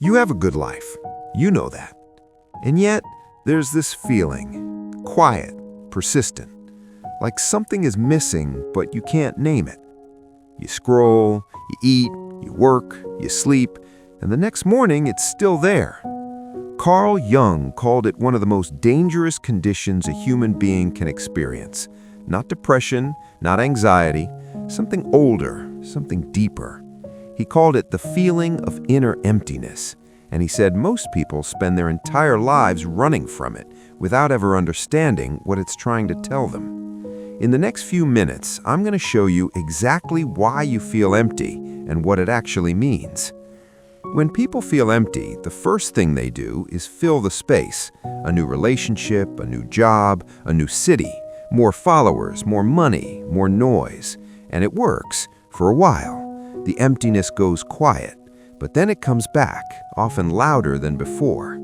You have a good life. You know that. And yet, there's this feeling, quiet, persistent, like something is missing, but you can't name it. You scroll, you eat, you work, you sleep, and the next morning it's still there. Carl Jung called it one of the most dangerous conditions a human being can experience. Not depression, not anxiety, something older, something deeper. He called it the feeling of inner emptiness, and he said most people spend their entire lives running from it without ever understanding what it's trying to tell them. In the next few minutes, I'm going to show you exactly why you feel empty and what it actually means. When people feel empty, the first thing they do is fill the space. A new relationship, a new job, a new city, more followers, more money, more noise. And it works for a while. The emptiness goes quiet, but then it comes back, often louder than before.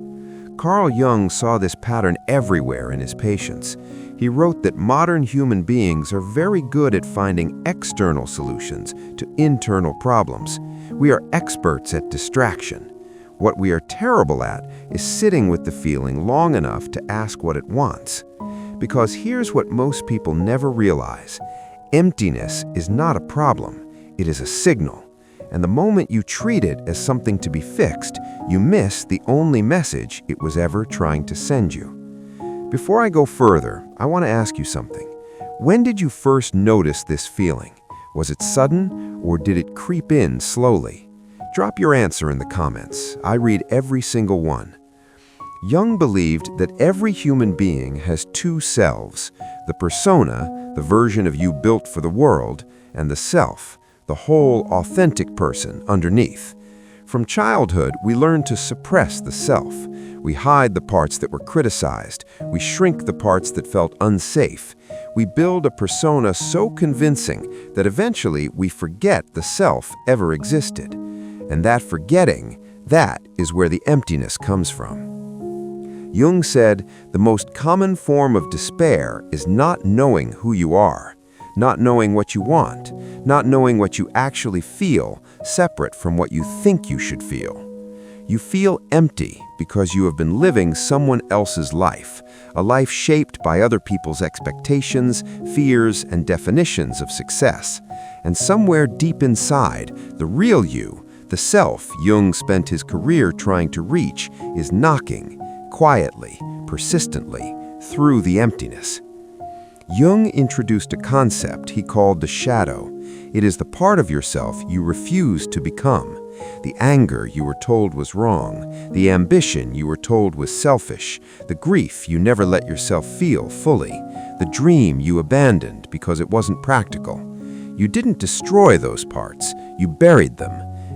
Carl Jung saw this pattern everywhere in his patients. He wrote that modern human beings are very good at finding external solutions to internal problems. We are experts at distraction. What we are terrible at is sitting with the feeling long enough to ask what it wants. Because here's what most people never realize. Emptiness is not a problem. It is a signal. And the moment you treat it as something to be fixed, you miss the only message it was ever trying to send you. Before I go further, I want to ask you something. When did you first notice this feeling? Was it sudden, or did it creep in slowly? Drop your answer in the comments. I read every single one. Jung believed that every human being has two selves, the persona, the version of you built for the world, and the self, the whole authentic person underneath. From childhood, we learn to suppress the self. We hide the parts that were criticized. We shrink the parts that felt unsafe. We build a persona so convincing that eventually we forget the self ever existed. And that forgetting, that is where the emptiness comes from. Jung said, the most common form of despair is not knowing who you are, not knowing what you want, not knowing what you actually feel, separate from what you think you should feel. You feel empty because you have been living someone else's life, a life shaped by other people's expectations, fears, and definitions of success. And somewhere deep inside, the real you, the self Jung spent his career trying to reach, is knocking, quietly, persistently, through the emptiness. Jung introduced a concept he called the shadow. It is the part of yourself you refuse to become, the anger you were told was wrong, the ambition you were told was selfish, the grief you never let yourself feel fully, the dream you abandoned because it wasn't practical. You didn't destroy those parts, you buried them.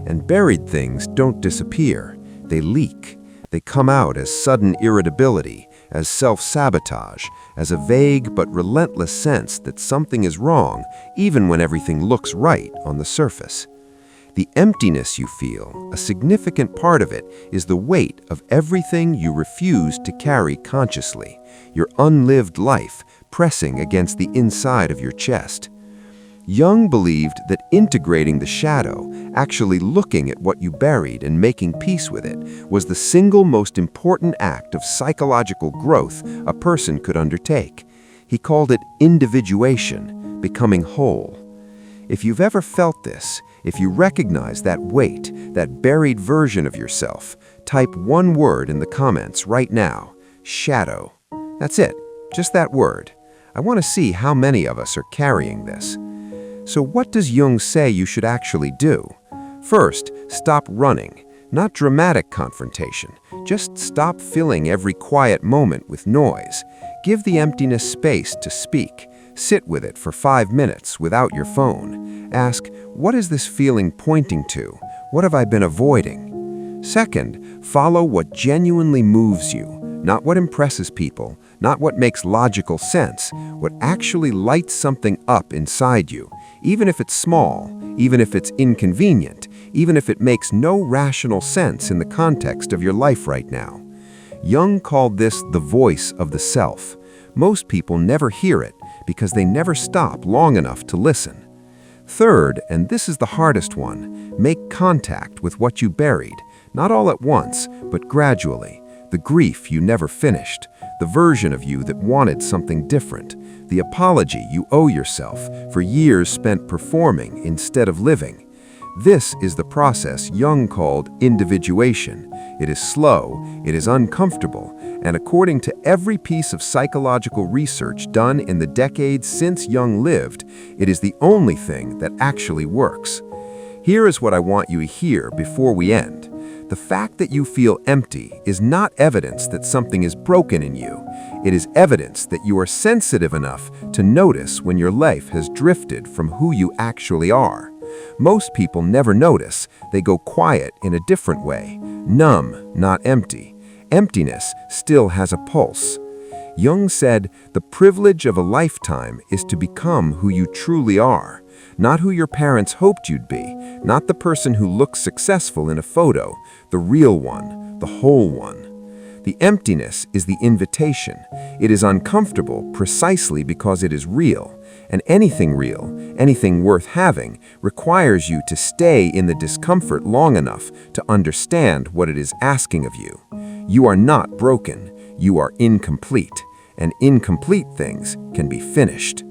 And buried things don't disappear, they leak. They come out as sudden irritability, as self-sabotage, as a vague but relentless sense that something is wrong, even when everything looks right on the surface. The emptiness you feel, a significant part of it, is the weight of everything you refuse to carry consciously, your unlived life pressing against the inside of your chest. Jung believed that integrating the shadow, actually looking at what you buried and making peace with it, was the single most important act of psychological growth a person could undertake. He called it individuation, becoming whole. If you've ever felt this, if you recognize that weight, that buried version of yourself, type one word in the comments right now, shadow. That's it, just that word. I want to see how many of us are carrying this. So what does Jung say you should actually do? First, stop running. Not dramatic confrontation. Just stop filling every quiet moment with noise. Give the emptiness space to speak. Sit with it for 5 minutes without your phone. Ask, what is this feeling pointing to? What have I been avoiding? Second, follow what genuinely moves you. Not what impresses people, not what makes logical sense, what actually lights something up inside you, even if it's small, even if it's inconvenient, even if it makes no rational sense in the context of your life right now. Jung called this the voice of the self. Most people never hear it because they never stop long enough to listen. Third, and this is the hardest one, make contact with what you buried. Not all at once, but gradually. The grief you never finished, the version of you that wanted something different, the apology you owe yourself for years spent performing instead of living. This is the process Jung called individuation. It is slow, it is uncomfortable, and according to every piece of psychological research done in the decades since Jung lived, it is the only thing that actually works. Here is what I want you to hear before we end. The fact that you feel empty is not evidence that something is broken in you. It is evidence that you are sensitive enough to notice when your life has drifted from who you actually are. Most people never notice. They go quiet in a different way. Numb, not empty. Emptiness still has a pulse. Jung said, the privilege of a lifetime is to become who you truly are. Not who your parents hoped you'd be, not the person who looks successful in a photo, the real one, the whole one. The emptiness is the invitation. It is uncomfortable precisely because it is real. And anything real, anything worth having, requires you to stay in the discomfort long enough to understand what it is asking of you. You are not broken. You are incomplete. And incomplete things can be finished.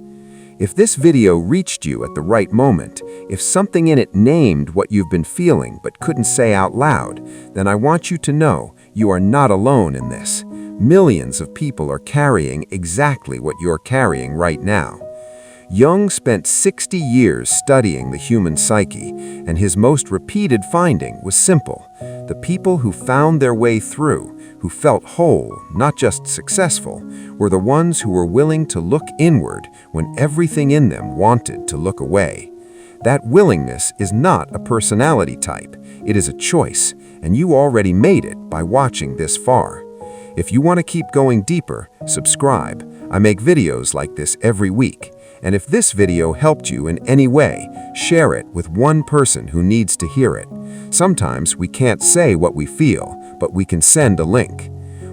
If this video reached you at the right moment, if something in it named what you've been feeling but couldn't say out loud, then I want you to know you are not alone in this. Millions of people are carrying exactly what you're carrying right now. Jung spent 60 years studying the human psyche, and his most repeated finding was simple. The people who found their way through, who felt whole, not just successful, were the ones who were willing to look inward when everything in them wanted to look away. That willingness is not a personality type. It is a choice, and you already made it by watching this far. If you want to keep going deeper, subscribe. I make videos like this every week. And if this video helped you in any way, share it with one person who needs to hear it. Sometimes we can't say what we feel, but we can send a link.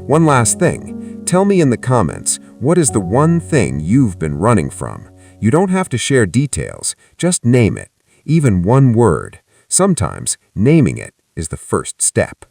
One last thing, tell me in the comments, what is the one thing you've been running from? You don't have to share details, just name it, even one word. Sometimes naming it is the first step.